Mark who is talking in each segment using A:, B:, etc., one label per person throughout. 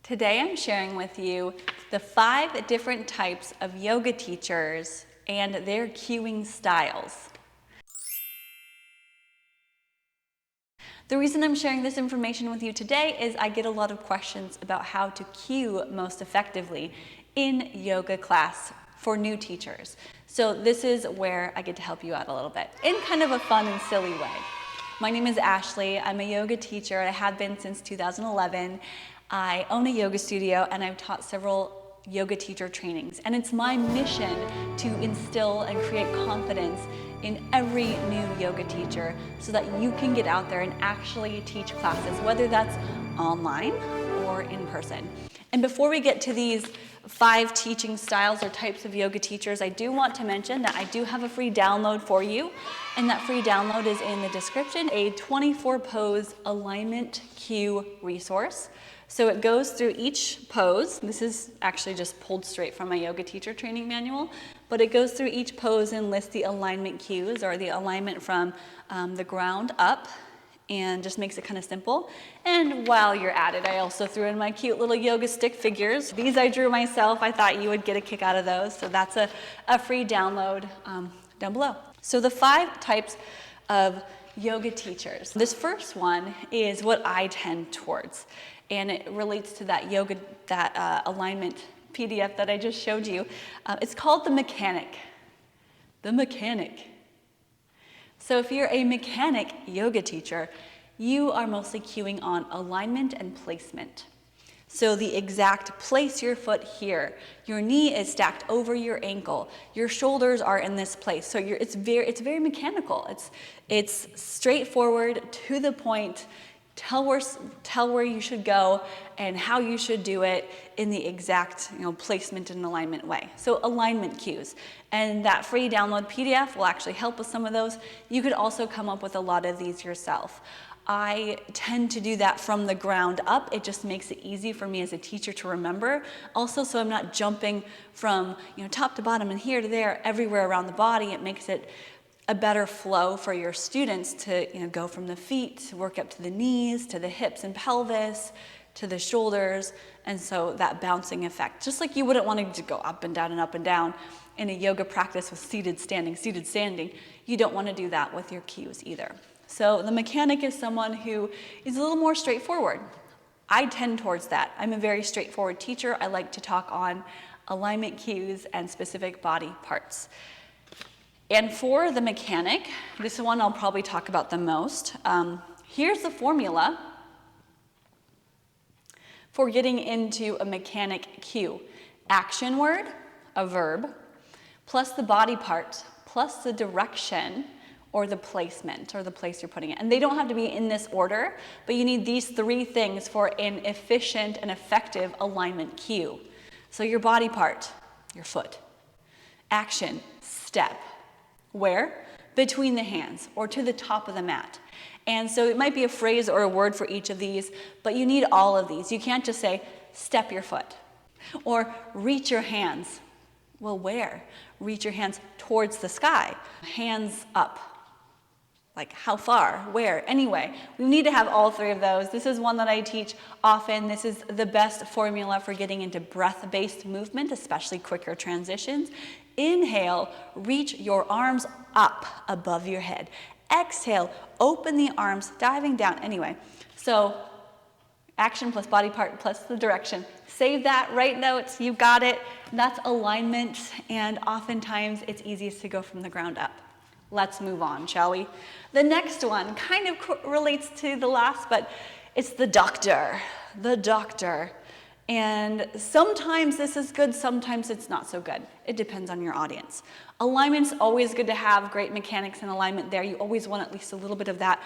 A: Today I'm sharing with you the 5 different types of yoga teachers and their cueing styles. The reason I'm sharing this information with you today is I get a lot of questions about how to cue most effectively in yoga class for new teachers. So this is where I get to help you out a little bit in kind of a fun and silly way. My name is Ashley. I'm a yoga teacher. I have been since 2011. I own a yoga studio and I've taught several yoga teacher trainings. And it's my mission to instill and create confidence in every new yoga teacher so that you can get out there and actually teach classes, whether that's online or in person. And before we get to these 5 teaching styles or types of yoga teachers, I do want to mention that I do have a free download for you, and that free download is in the description, a 24 pose alignment cue resource. So it goes through each pose. This is actually just pulled straight from my yoga teacher training manual, but it goes through each pose and lists the alignment cues or the alignment from the ground up, and just makes it kind of simple. And while you're at it, I also threw in my cute little yoga stick figures. These I drew myself. I thought you would get a kick out of those. So that's a free download down below. So the 5 types of yoga teachers. This first one is what I tend towards. And it relates to that yoga, alignment PDF that I just showed you. It's called the mechanic. The mechanic. So if you're a mechanic yoga teacher, you are mostly cueing on alignment and placement. So the exact place your foot here, your knee is stacked over your ankle, your shoulders are in this place. So it's very mechanical. It's straightforward, to the point. Tell where you should go and how you should do it in the exact placement and alignment way. So alignment cues. And that free download PDF will actually help with some of those. You could also come up with a lot of these yourself. I tend to do that from the ground up. It just makes it easy for me as a teacher to remember. Also, so I'm not jumping from top to bottom and here to there, everywhere around the body. It makes it a better flow for your students to go from the feet, work up to the knees, to the hips and pelvis, to the shoulders, and so that bouncing effect. Just like you wouldn't want to go up and down in a yoga practice with seated, standing, you don't want to do that with your cues either. So the mechanic is someone who is a little more straightforward. I tend towards that. I'm a very straightforward teacher. I like to talk on alignment cues and specific body parts. And for the mechanic, this one I'll probably talk about the most. Here's the formula for getting into a mechanic cue. Action word, a verb, plus the body part, plus the direction or the placement or the place you're putting it. And they don't have to be in this order, but you need these 3 things for an efficient and effective alignment cue. So your body part, your foot. Action, step. Where? Between the hands or to the top of the mat. And so it might be a phrase or a word for each of these, but you need all of these. You can't just say, step your foot or reach your hands. Well, where? Reach your hands towards the sky, hands up. Like how far, where? Anyway, we need to have all 3 of those. This is one that I teach often. This is the best formula for getting into breath-based movement, especially quicker transitions. Inhale, reach your arms up above your head. Exhale, open the arms, diving down. Anyway, so action plus body part plus the direction. Save that, write notes, you got it. That's alignment, and oftentimes it's easiest to go from the ground up. Let's move on, shall we? The next one kind of relates to the last, but it's the doctor. The doctor. And sometimes this is good, sometimes it's not so good. It depends on your audience. Alignment's always good to have, great mechanics and alignment there. You always want at least a little bit of that.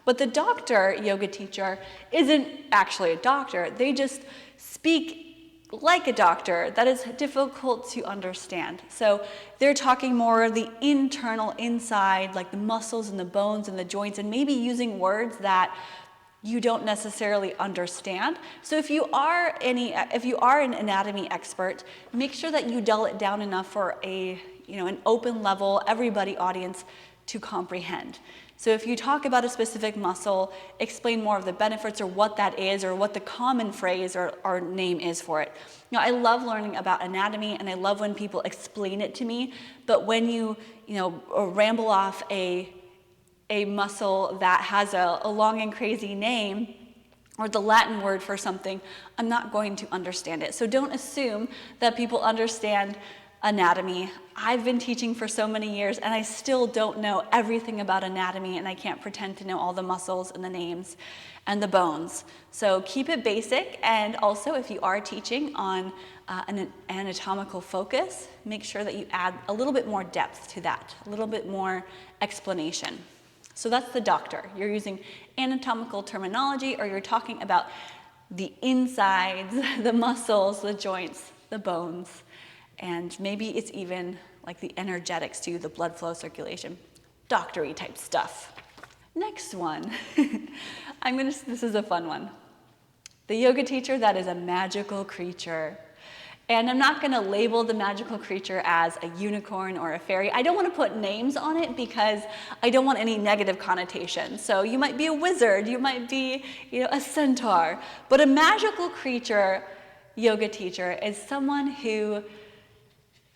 A: But the doctor yoga teacher isn't actually a doctor. They just speak like a doctor that is difficult to understand. So they're talking more the internal, inside, like the muscles and the bones and the joints, and maybe using words that you don't necessarily understand. So if you are an anatomy expert, make sure that you dull it down enough for an open level, everybody audience to comprehend. So if you talk about a specific muscle, explain more of the benefits or what that is or what the common phrase or name is for it. I love learning about anatomy and I love when people explain it to me, but when you ramble off a muscle that has a long and crazy name or the Latin word for something, I'm not going to understand it. So don't assume that people understand anatomy. I've been teaching for so many years and I still don't know everything about anatomy, and I can't pretend to know all the muscles and the names and the bones. So keep it basic, and also if you are teaching on an anatomical focus, make sure that you add a little bit more depth to that, a little bit more explanation. So that's the doctor. You're using anatomical terminology, or you're talking about the insides, the muscles, the joints, the bones, and maybe it's even like the energetics too, the blood flow, circulation, doctor-y type stuff. Next one, this is a fun one. The yoga teacher that is a magical creature. And I'm not gonna label the magical creature as a unicorn or a fairy. I don't wanna put names on it because I don't want any negative connotation. So you might be a wizard, you might be a centaur, but a magical creature yoga teacher is someone who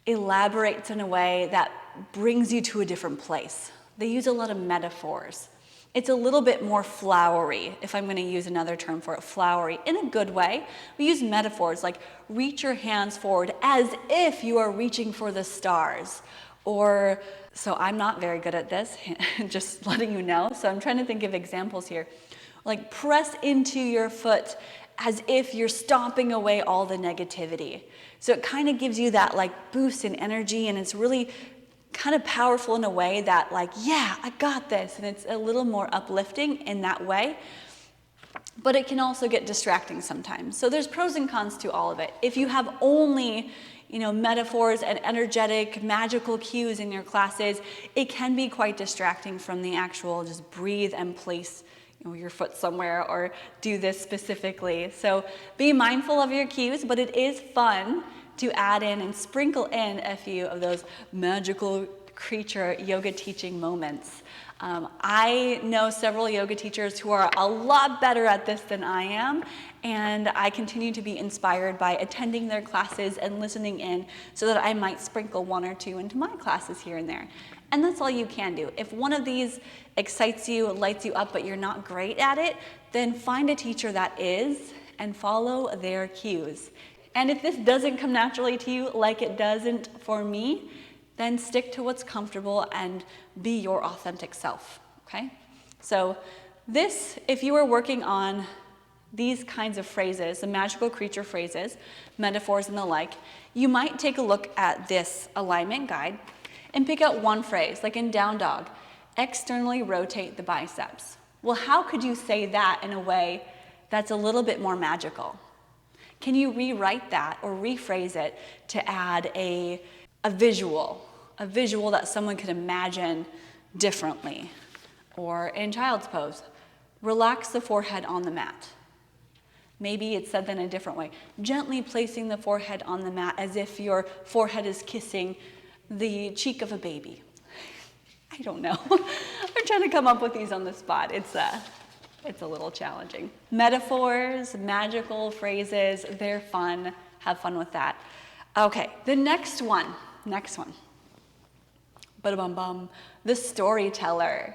A: elaborates in a way that brings you to a different place. They use a lot of metaphors. It's a little bit more flowery, if I'm going to use another term for it, flowery, in a good way. We use metaphors like reach your hands forward as if you are reaching for the stars. So I'm not very good at this, just letting you know. So I'm trying to think of examples here. Like press into your foot as if you're stomping away all the negativity. So it kind of gives you that like boost in energy, and it's really kind of powerful in a way that like, yeah, I got this. And it's a little more uplifting in that way, but it can also get distracting sometimes. So there's pros and cons to all of it. If you have only, metaphors and energetic, magical cues in your classes, it can be quite distracting from the actual just breathe and place your foot somewhere or do this specifically. So be mindful of your cues, but it is fun to add in and sprinkle in a few of those magical creature yoga teaching moments. I know several yoga teachers who are a lot better at this than I am, and I continue to be inspired by attending their classes and listening in so that I might sprinkle one or two into my classes here and there. And that's all you can do. If one of these excites you, lights you up, but you're not great at it, then find a teacher that is and follow their cues. And if this doesn't come naturally to you like it doesn't for me, then stick to what's comfortable and be your authentic self, okay? So if you are working on these kinds of phrases, the magical creature phrases, metaphors and the like, you might take a look at this alignment guide and pick out one phrase, like in down dog, externally rotate the biceps. Well, how could you say that in a way that's a little bit more magical? Can you rewrite that or rephrase it to add a visual that someone could imagine differently? Or in child's pose, relax the forehead on the mat. Maybe it's said in a different way, gently placing the forehead on the mat as if your forehead is kissing the cheek of a baby. I don't know. I'm trying to come up with these on the spot. It's a little challenging. Metaphors, magical phrases, they're fun. Have fun with that. Okay, the next one. Ba-da-bum-bum. The storyteller.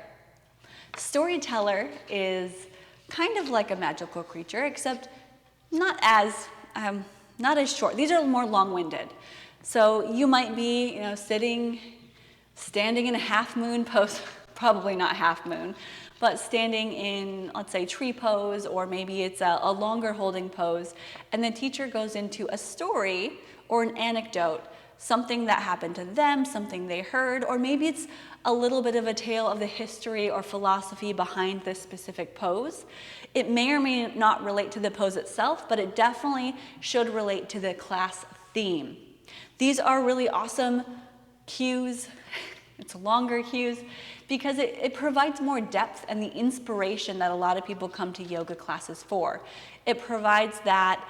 A: Storyteller is kind of like a magical creature, except not as short. These are more long-winded. So you might be, standing in a half moon pose, probably not half moon, but standing in, let's say, tree pose, or maybe it's a longer holding pose, and the teacher goes into a story or an anecdote, something that happened to them, something they heard, or maybe it's a little bit of a tale of the history or philosophy behind this specific pose. It may or may not relate to the pose itself, but it definitely should relate to the class theme. These are really awesome cues. It's longer cues because it provides more depth and the inspiration that a lot of people come to yoga classes for. It provides that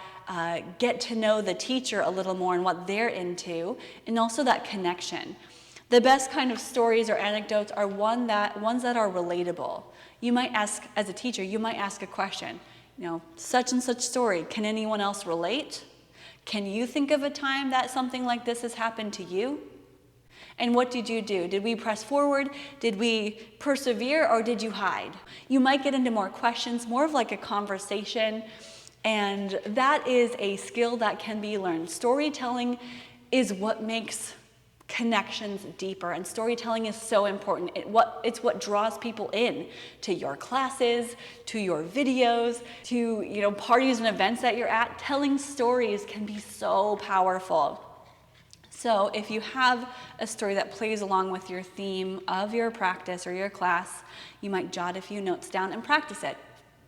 A: get to know the teacher a little more and what they're into, and also that connection. The best kind of stories or anecdotes are ones that are relatable. You might ask, as a teacher, you might ask a question, such and such story, can anyone else relate? Can you think of a time that something like this has happened to you? And what did you do? Did we press forward? Did we persevere, or did you hide? You might get into more questions, more of like a conversation, and that is a skill that can be learned. Storytelling is what makes connections deeper, and storytelling is so important. It's what draws people in to your classes, to your videos, to parties and events that you're at. Telling stories can be so powerful. So if you have a story that plays along with your theme of your practice or your class, you might jot a few notes down and practice it.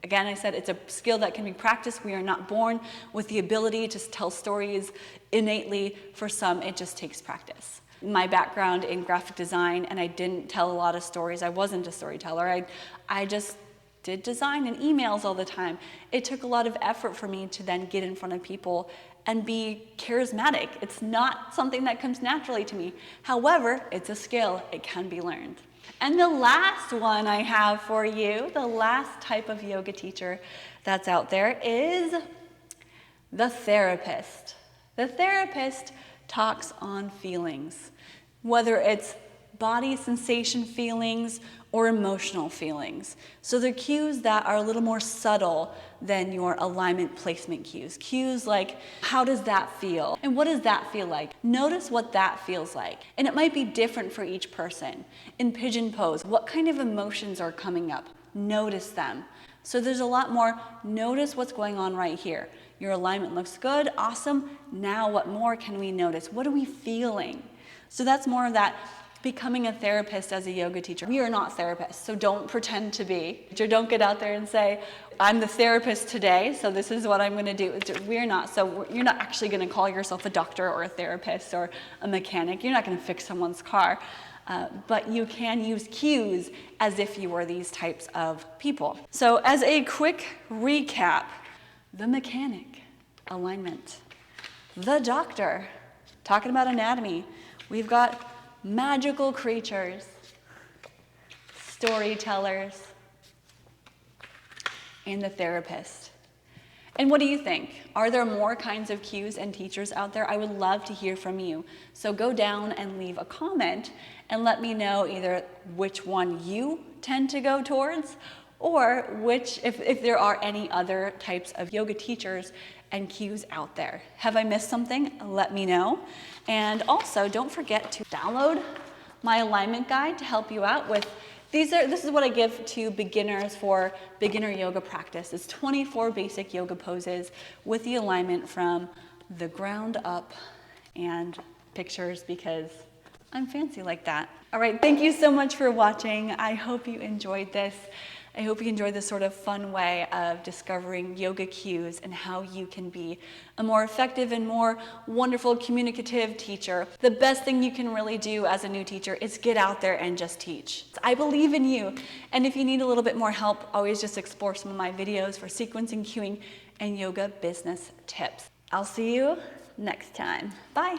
A: Again, I said it's a skill that can be practiced. We are not born with the ability to tell stories innately. For some, it just takes practice. My background in graphic design, and I didn't tell a lot of stories. I wasn't a storyteller. I just did design and emails all the time. It took a lot of effort for me to then get in front of people and be charismatic. It's not something that comes naturally to me. However, it's a skill. It can be learned. And the last one I have for you, the last type of yoga teacher that's out there, is the therapist. The therapist talks on feelings, whether it's body sensation feelings or emotional feelings. So they're cues that are a little more subtle than your alignment placement cues. Cues like, how does that feel? And what does that feel like? Notice what that feels like. And it might be different for each person. In pigeon pose, what kind of emotions are coming up? Notice them. So there's a lot more, notice what's going on right here. Your alignment looks good, awesome. Now what more can we notice? What are we feeling? So that's more of that becoming a therapist as a yoga teacher. We are not therapists, so don't pretend to be. Don't get out there and say, I'm the therapist today, so this is what I'm gonna do. We're not, so you're not actually gonna call yourself a doctor or a therapist or a mechanic. You're not gonna fix someone's car. But you can use cues as if you were these types of people. So as a quick recap, the mechanic, alignment. The doctor, talking about anatomy. We've got magical creatures, storytellers, and the therapist. And what do you think? Are there more kinds of cues and teachers out there? I would love to hear from you. So go down and leave a comment and let me know either which one you tend to go towards, or if there are any other types of yoga teachers and cues out there. Have I missed something? Let me know. And also, don't forget to download my alignment guide to help you out with this is what I give to beginners for beginner yoga practice. It's 24 basic yoga poses with the alignment from the ground up, and pictures because I'm fancy like that. All right, thank you so much for watching. I hope you enjoyed this. I hope you enjoyed this sort of fun way of discovering yoga cues and how you can be a more effective and more wonderful communicative teacher. The best thing you can really do as a new teacher is get out there and just teach. I believe in you. And if you need a little bit more help, always just explore some of my videos for sequencing, cueing, and yoga business tips. I'll see you next time. Bye.